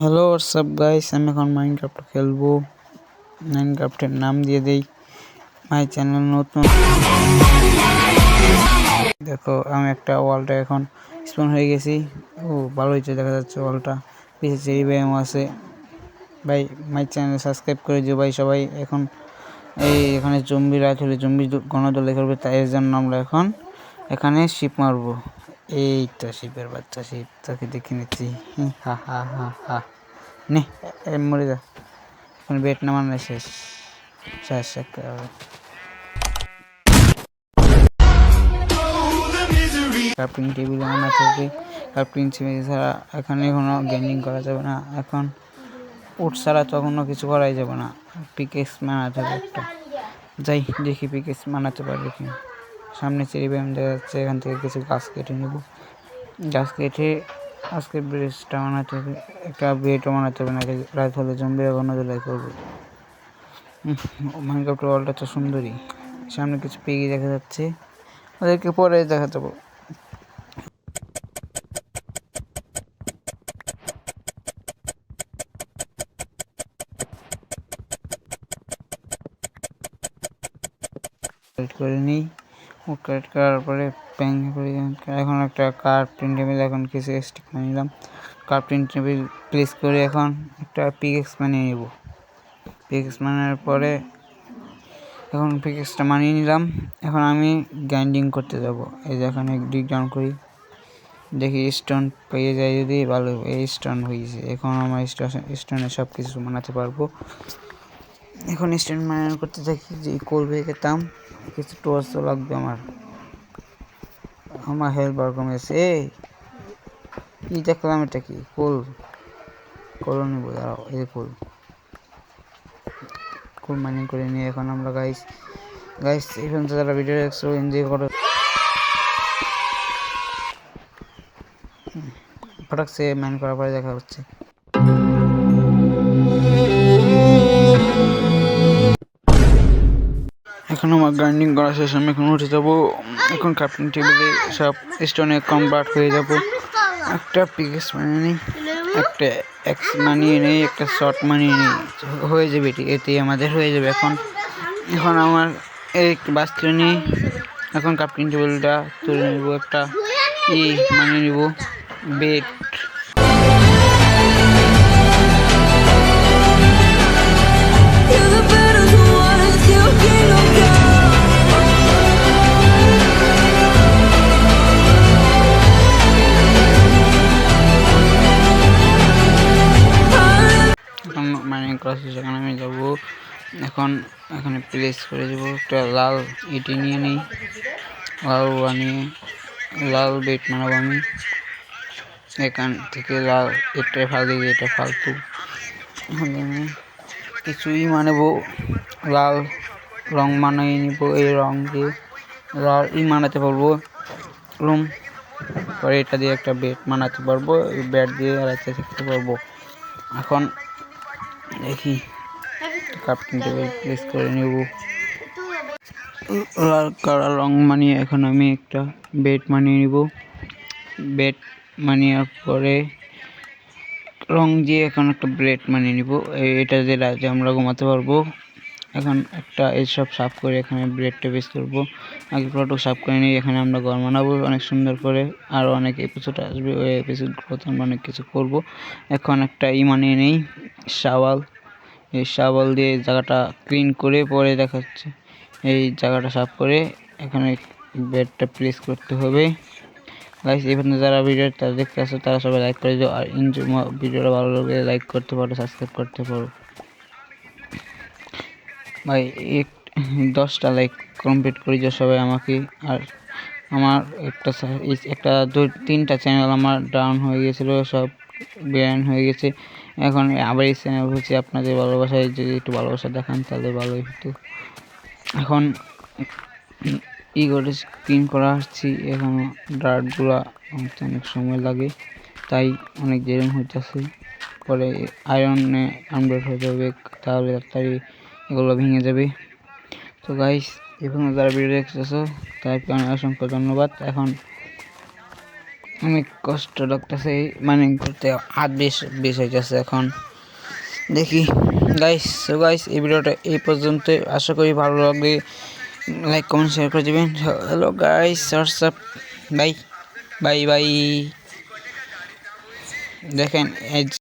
Hello WhatsApp guys, আমি এখন Minecraft খেলবো। মাইনক্রাফটের নাম দিয়ে দেই মাই চ্যানেল নতুন। দেখো আমি একটা ওয়ালটা এখন স্পন হয়ে গেছি। ও ভালো হয়েছে, দেখা যাচ্ছে ওয়ালটা। পিছিয়ে চেরি ব্যায়াম আছে ভাই। মাই চ্যানেল সাবস্ক্রাইব করে দিও ভাই সবাই। এখন এখানে জম্বি রাত হলে জম্বি গণদলে করবে, তাই এর জন্য আমরা এখন এখানে শিপ মারবো। এইটা শিপের বাচ্চা, শিপ তাকে দেখে নিচ্ছি। হা হা হা হা নে মরে যা। এখন বেট নামানো শেষ শেষ একেবারে। ক্রাফটিং টেবিল আনা থাকবে। ক্রাফটিং টেবিল ছাড়া এখানে কোনো গেমিং করা যাবে না। এখন উট ছাড়া তো কোনো কিছু করাই যাবে না। পিকেক্স বানাতে হবে একটা। যাই দেখি পিকেক্স বানাতে পারবে কি। সামনে চেরি ব্যায়াম দেখা যাচ্ছে, এখান থেকে কিছু গাছ কেটে নেব। গাছ কেটে আজকে ব্রিজটা বানাতে হবে, একটা বেডও বানাতে হবে, না রাত হলে জম্বিরা গণদোলাই করবে। মাইনক্রাফট ওয়ার্ল্ডটা তো সুন্দরী। সামনে কিছু পিগি দেখা যাচ্ছে, ওদেরকে পরে দেখা যাবো। করে নিই, কালেক্ট করার পরে প্যাং করে এখন একটা ক্রাফটিং টেবিল, এখন কিছু স্টিক বানিয়ে নিলাম। ক্রাফটিং টেবিল প্লেস করে এখন একটা পিকেক্স বানিয়ে নেব। পিকেক্স বানানোর পরে এখন পিকেক্সটা মানিয়ে নিলাম। এখন আমি গ্রাইন্ডিং করতে যাব। এই যে এখানে ডিগ ডাউন করি, দেখি স্টোন পেয়ে যায় যদি ভালো। এই স্টোন হয়েছে, এখন আমার স্টোনে সব কিছু বানাতে পারবো। এখন স্টোন বানানো করতে থাকি। যে করবে খেতাম, কিছু টর্চ তো লাগবে আমার হেল্প বার কমেছে। কি দেখলাম, এটা কি কোল নিবো, দাঁড়াও। এই কোল মাইনিং করে নিয়ে এখন আমরা গাইস এই পর্যন্ত যারা ভিডিও দেখছো এনজয় করো। ফটাক সে মাইন করার পরে দেখা হচ্ছে। এখন আমার গ্রাইন্ডিং করা শেষ, আমি এখন উঠে যাবো। এখন ক্রাফটিং টেবিলে সব স্টোনে কনভার্ট হয়ে যাব। একটা পিকেক্স বানিয়ে নিই, একটা এক্স মানিয়ে নেই, একটা শর্ট মানিয়ে নিই, হয়ে যাবে এটি। এতেই আমাদের হয়ে যাবে। এখন আমার এই বাস্ত্র নিই। এখন ক্রাফটিং টেবিলটা তুলে নেব, একটা মানিয়ে নিব বেড। মাইনিং করা শেষ, সেখানে আমি যাবো। এখন এখানে প্লেস করে দেবো একটা লাল ইটি নিয়ে নিই, লাল বেট বানাবো আমি। এখান থেকে লাল এটা ফালতু, এটা ফালতু। আমি কিছুই মানাবো, লাল রং বানিয়ে নিব। এই রং দিয়ে লাল বানাতে পারবো রুম, পরে এটা দিয়ে একটা বেড বানাতে পারবো। এই বেড দিয়ে রাখতে থাকতে পারবো। এখন দেখি ক্রাফটিং টেবিল প্লেস করে নেব। লাল কালার রং মানিয়ে এখন আমি একটা বেড বানিয়ে নিব। বেড মানিয়ে পরে রং দিয়ে এখন একটা ব্রেড বানিয়ে নিব। এটা দিয়ে রাতে আমরা ঘুমাতে পারবো। এখন একটা এইসব সাফ করে এখানে ব্রেডটা বেস করবো। আগে পুরোটা সাফ করে নিই, এখানে আমরা ঘর বানাবো অনেক সুন্দর করে। আরও অনেক এপিসোড আসবে, ওই এপিসোডগুলোতে আমরা অনেক কিছু করবো। এখন একটা মানিয়ে নেই শাওয়াল। এই শাওয়াল দিয়ে জায়গাটা ক্লিন করে পরে দেখাচ্ছে। এই জায়গাটা সাফ করে এখানে বেডটা প্লেস করতে হবে। গাইস এই পর্যন্ত যারা ভিডিওটা দেখতে আসো তারা সবাই লাইক করে দিও, আর ভিডিওটা ভালো লাগলে লাইক করতে পারো, সাবস্ক্রাইব করতে পারো ভাই। 10টা লাইক কমপ্লিট করে দিও সবাই আমাকে। আর আমার একটা 2-3টা চ্যানেল আমার ডাউন হয়ে গেছিলো, সব ব্যান হয়ে গেছে। এখন আবার এই চ্যানেল হচ্ছে, আপনাদের ভালোবাসায় যদি একটু ভালোবাসা দেখান তাহলে ভালোই হতো। এখন করে ক্লিন করা আসছি। এখন ডার্টগুলা অনেক সময় লাগে, তাই অনেক দেরি হইতেছে। পরে আয়রনে আপডেট হয়ে যাবে, তাহলে তাড়াতাড়ি এগুলো ভেঙে যাবে। তো গাইস এখন যারা ভিডিও দেখতেছো তাদেরকে অনেক অসংখ্য ধন্যবাদ। এখন অনেক কষ্ট লাগতেছে মাইনিং করতে, হাত বেশ হইতেছে এখন। দেখি গাইস এই ভিডিওটা এই পর্যন্ত, আশা করি ভালো লাগবে, লাইক কমেন্ট শেয়ার করে দিবেন। Hello guys, WhatsApp, bye bye bye. দেখেন